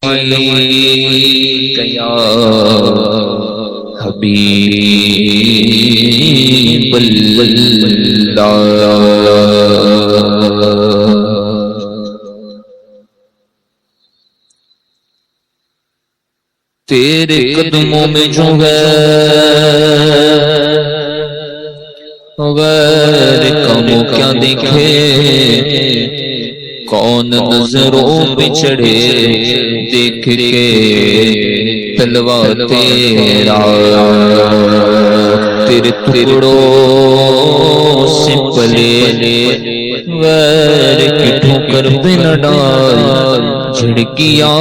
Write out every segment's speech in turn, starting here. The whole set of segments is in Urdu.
علیک یا حبیب اللہ۔ تیرے قدموں میں جو ہے غیر کموں کیا دیکھے، کون نظروں پہ چڑھے دیکھ کے تلوا تیرا، تیرے ٹکڑوں سے پلے غیر کی ٹھوکر پہ نہ ڈال، جھڑکیاں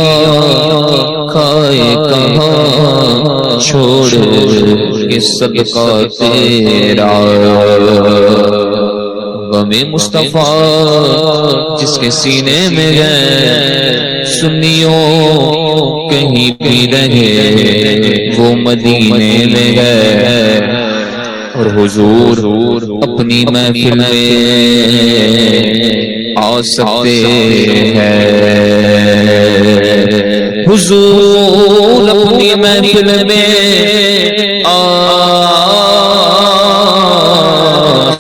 کھائے کہاں چھوڑ کے صدقہ تیرا۔ غم مصطفیٰ جس کے سینے میں ہے، سنیوں کہیں بھی رہے وہ مدینے میں ہے، اور حضور اپنی محفل میں آ سکتے ہیں، حضور اپنی محفل میں آ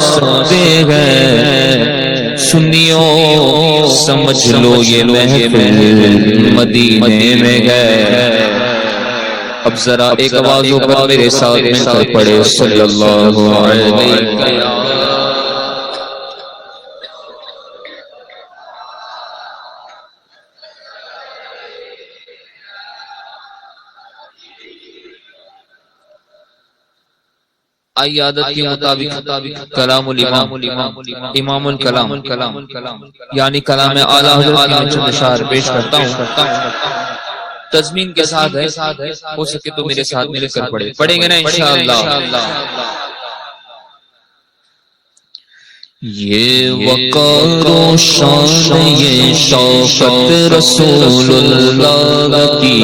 سکتے ہیں۔ سنیوں سمجھ لو یہ محفل مدینے میں ہے۔ اب ذرا ایک آوازوں پر میرے ساتھ مل کر پڑھے صلی اللہ علیہ وسلم۔ آئی عادت کے مطابق کلام الامام امام الکلام یعنی کلام اعلیٰ حضرت کی میں چند اشعار پیش کرتا ہوں، تضمین کے ساتھ ہے، ہو سکے تو میرے ساتھ مل کر پڑھیں گے نا انشاءاللہ۔ یہ وقار و شان یہ شوقت رسول اللہ کی،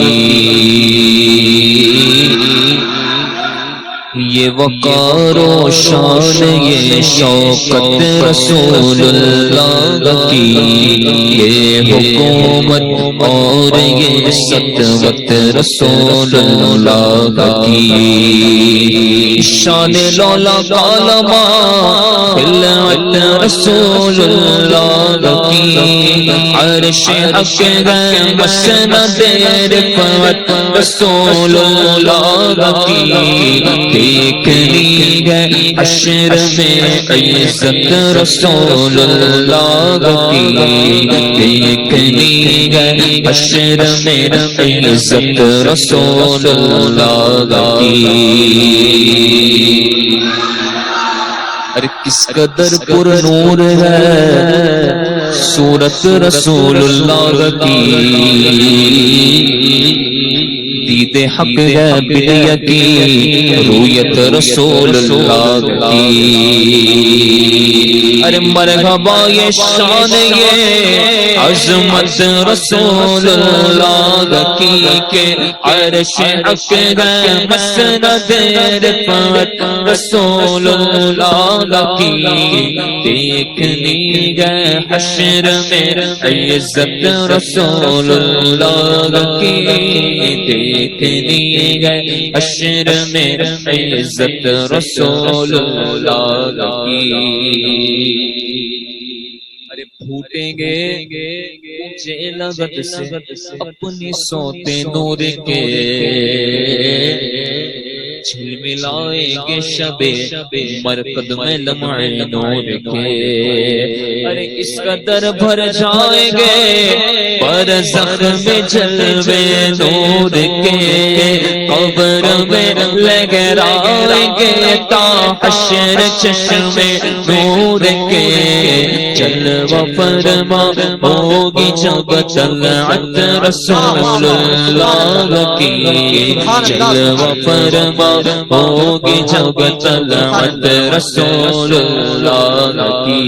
یہ وقار و شان یہ شوقت رسول اللہ کی، یہ حکومت اور یہ سطوت رسول اللہ کی، شان لولا کالما خلعت رسول اللہ کی، عرش حق ہے مسند رفعت رسول اللہ کی، دیکھنی ہے حشر میں عزت رسول اللہ کی، دیکھنی ہے حشر میں عزت رسول اللہ کی۔ ارے کس قدر پر نور ہے صورت رسول اللہ کی، دید حق ہے بالیقین رویت رسول اللہ کی۔ ارے مرحبا یہ شان یہ عظمت رسول اللہ کی، کہ عرش حق ہے مسند رفعت رسول اللہ کی، دیکھنی ہے حشر میں عزت رسول اللہ کی، دیکھنی ہے حشر میں عزت رسول اللہ کی۔ ارے پھوٹیں گے اونچے لغت سے اپنی سوتے نور کے، جھلملائیں گے شبے مرقد میں لمعے نور کے، ارے اس قدر بھر جائیں گے برزخ میں جلوے نور کے، قبر میں لگرائیں گے تا حشر چشمے نور کے، جلوہ فرما ہوگی جب طلعت رسول اللہ کی، جلوہ فرما ہوگی جب طلعت رسول اللہ کی۔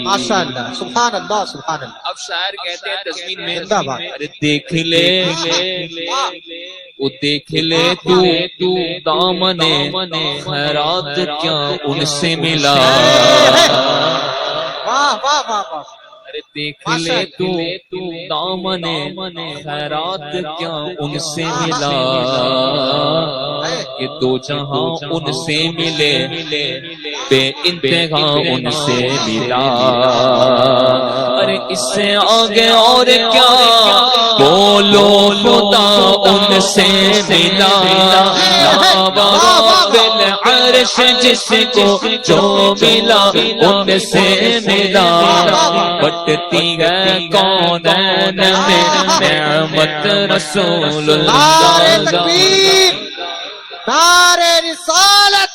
ماشاءاللہ سبحان اللہ سبحان اللہ۔ اب شاعر کہتے ہیں تضمین میں، ارے دیکھ لے وہ دیکھ لے تو دامن خیرات کیا ان سے ملا، واہ واہ واہ واہ، ارے دیکھ لے تو دامن خیرات کیا ان سے ملا، یہ دو جہاں ان سے ملے بے انتہا ان سے ملا، ارے اس سے آگے اور کیا بولو خدا ان سے ملا، بالعرش جس کو جو ملا ان سے ملا، بٹتی ہے کونین میں نعمت رسول نعرہ اللہ کا۔ تکبیر، نعرہ رسالت،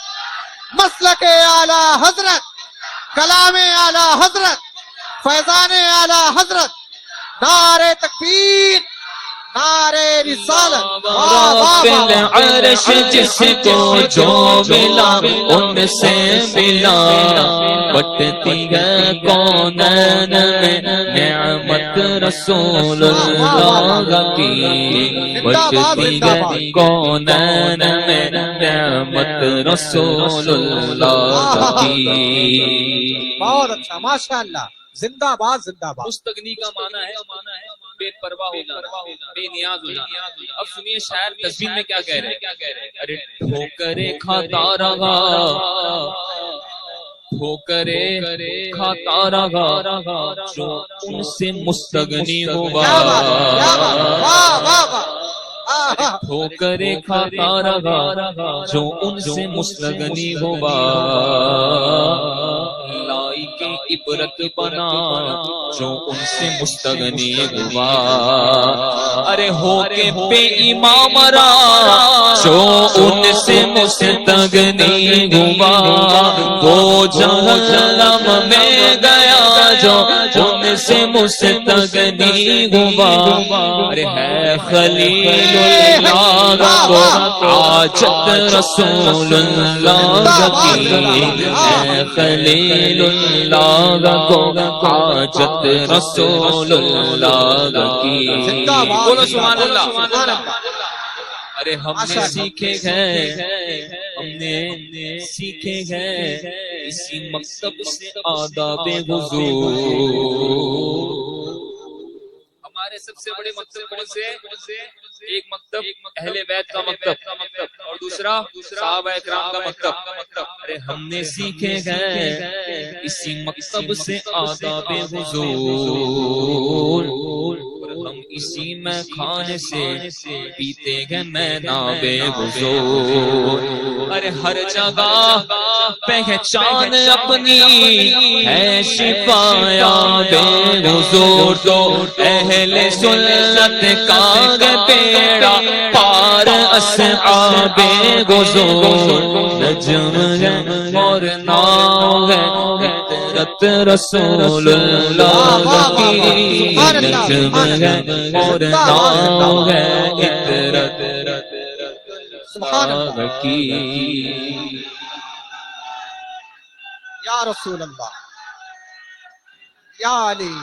مسلک اعلی حضرت، کلام اعلی حضرت، فیضان اعلی حضرت، نعرہ تکبیر، نعرہ رسالت، واہ واہ واہ۔ بالعرش جس کو جو ملا ان سے ملا، بٹتی ہے کونین میں نعمت رسول اللہ کی، بٹتی ہے کونین میں نعمت رسول اللہ کی۔ بہت اچھا، ماشاءاللہ، زندہ باد زندہ باد۔ مستغنی کا معنی ہے بے پرواہ ہو جانا، بے نیاز ہو جانا۔ اب سنیے شاعر تسبیح میں کیا کہہ رہے ہیں، ارے ٹھوکرے کھاتا رہا، ٹھوکرے کھاتا رہا جو ان سے مستغنی ہوا، کیا بات ہے، کیا بات ہے، واہ واہ واہ۔ ٹھوکرے کھاتا رہا جو ان سے مستغنی ہوا، لائی کے عبرت بنا جو ان سے مستغنی ہوا، ارے ہو کے بے ایمان مرا جو ان سے مستغنی ہوا، وہ جہنم میں گیا جو ان سے مستغنی ہوا، ارے ہے خلیل اللہ کو حاجت رسول اللہ کی، ہے خلیل اللہ کو حاجت رسول اللہ کی۔ بولو سبحان اللہ۔ ارے ہم نے سیکھے ہیں، ہم نے سیکھے ہیں اسی مکتب سے آداب حضور، ہمارے سب سے بڑے مکتب کون سے؟ ایک مکتب اہل بیت کا مکتب اور دوسرا صحابہ اکرام کا مکتب، ارے ہم نے سیکھے ہیں اسی مکتب سے آداب حضور، ہم اسی میں کھانے سے پیتے ہیں میں ناب حضور، ارے ہر جگہ پہچان اپنی ہے شفایا بے حضور، تو اہل سنت کا بیڑا پار اصحاب حضور، نجم ہے اور ناؤ ہے عطرت رسول اللہ کی، نجم ہے اور ناؤ ہے عطرت اللہ کی۔ یا رسول اللہ، یا علی۔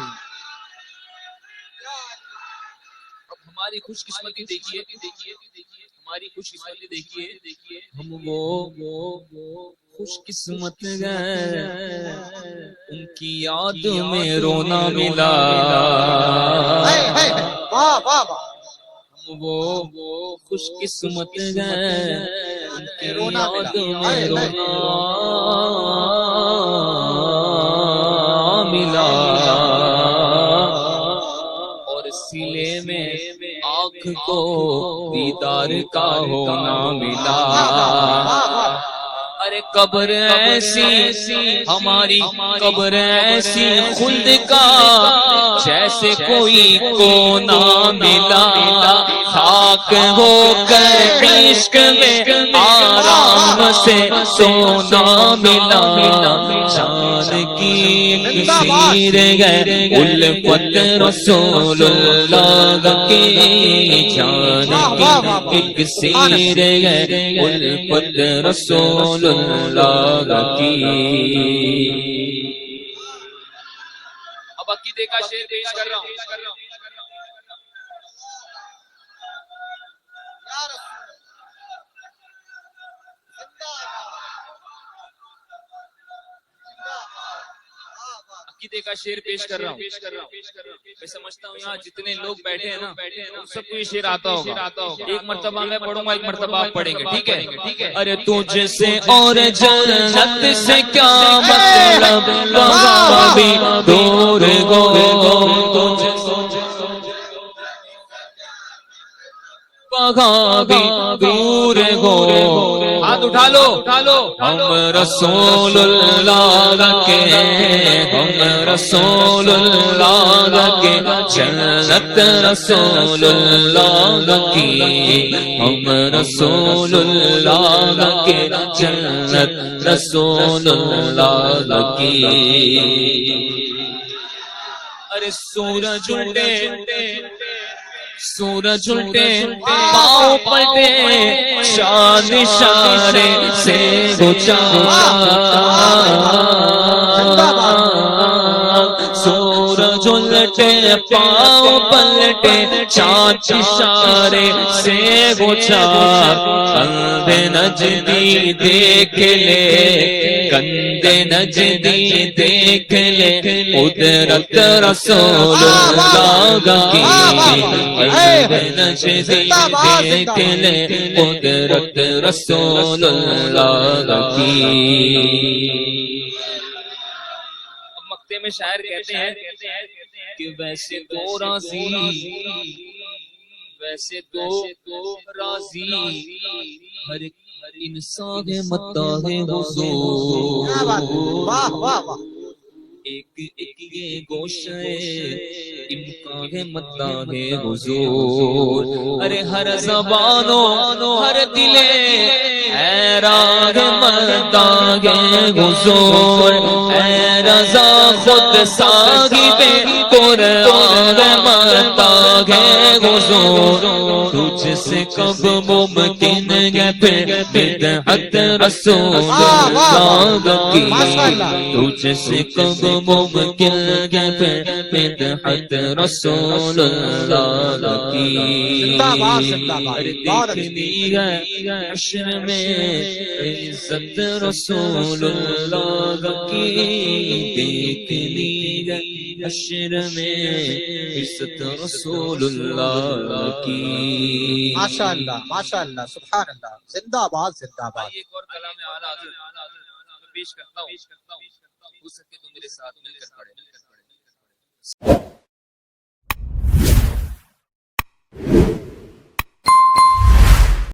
ہماری خوش قسمتی دیکھیے، ہماری خوش قسمتی دیکھیے، ہم وہ خوش قسمت گئے ان کی یاد میں رونا ملا، واہ واہ واہ۔ ہم وہ خوش قسمت گئے ان کی یاد میں رونا ملا، اور سلے میں آنکھ کو دیدار کا ہونا ملا، ارے قبر ایسی ہماری قبر ایسی خلد کا جیسے کوئی کو نہ ملا، خاک ہو کر عشق میں آرام سے سونا ملا، جان کی ایک سیر ہے الفت رسول اللہ کی، جان کی ایک سیر ہے الفت رسول اللہ کی۔ اب عقیدے کا شعر پیش کر رہا ہوں، عقیدے کا شعر پیش کر رہا ہوں. میں سمجھتا ہوں یہاں جتنے لوگ بیٹھے ہیں نا سب کو یہ شعر آتا ہوگا. ایک مرتبہ میں پڑھوں گا, ایک مرتبہ آپ پڑھیں گے, ٹھیک ہے؟ ارے تجھ سے اور جنت سے کیا مطلب, وہاں بھی دور گو, تجھ سے وہاں بھی دور گو. ہاتھ اٹھا لو, ہم رسول اللہ کے, ہم رسول اللہ کے, جنت رسول اللہ کی, ہم رسول اللہ کے, جنت رسول اللہ کی. ارے سورج الٹے, سورج الٹے پاؤں پلٹے, شان اشارے سے گچا, سورج الٹے پاؤں پلٹے, چاند اشارے سے گچا. کندھے نجدی دیکھ لے, کندھے نجدی دیکھ لے, قدرت رسول اللہ کی, کندھے نجدی دیکھ لے, قدرت رسول اللہ کی. مکتے میں شاعر کہتے ہیں کہ ویسے تو راضی, ویسے تو راضی ہر انسان مداح حضور. واہ واہ واہ. ایک ایک یہ گوشے امکان مداح حضور. ارے ہر زبانوں ہر دلے اے راگ مداح حضور, اے رضا خود صاحب قرآن مداح حضور. تجھ سے کب ممکن ہے بدعت رسول اللہ کی, تجھ سے کب ممکن ہے بدعت رسول اللہ کی. دیکھنی ہے حشر میں عزت رسول اللہ کی, دیکھنی ہے حشر میں عزت رسول اللہ کی. ماشاءاللہ ماشاءاللہ, سبحان اللہ, زندہ باد زندہ باد. ایک اور کلام اعلیٰ حضرت پیش کرتا ہوں, ہو سکے تو میرے ساتھ مل کر پڑھیں.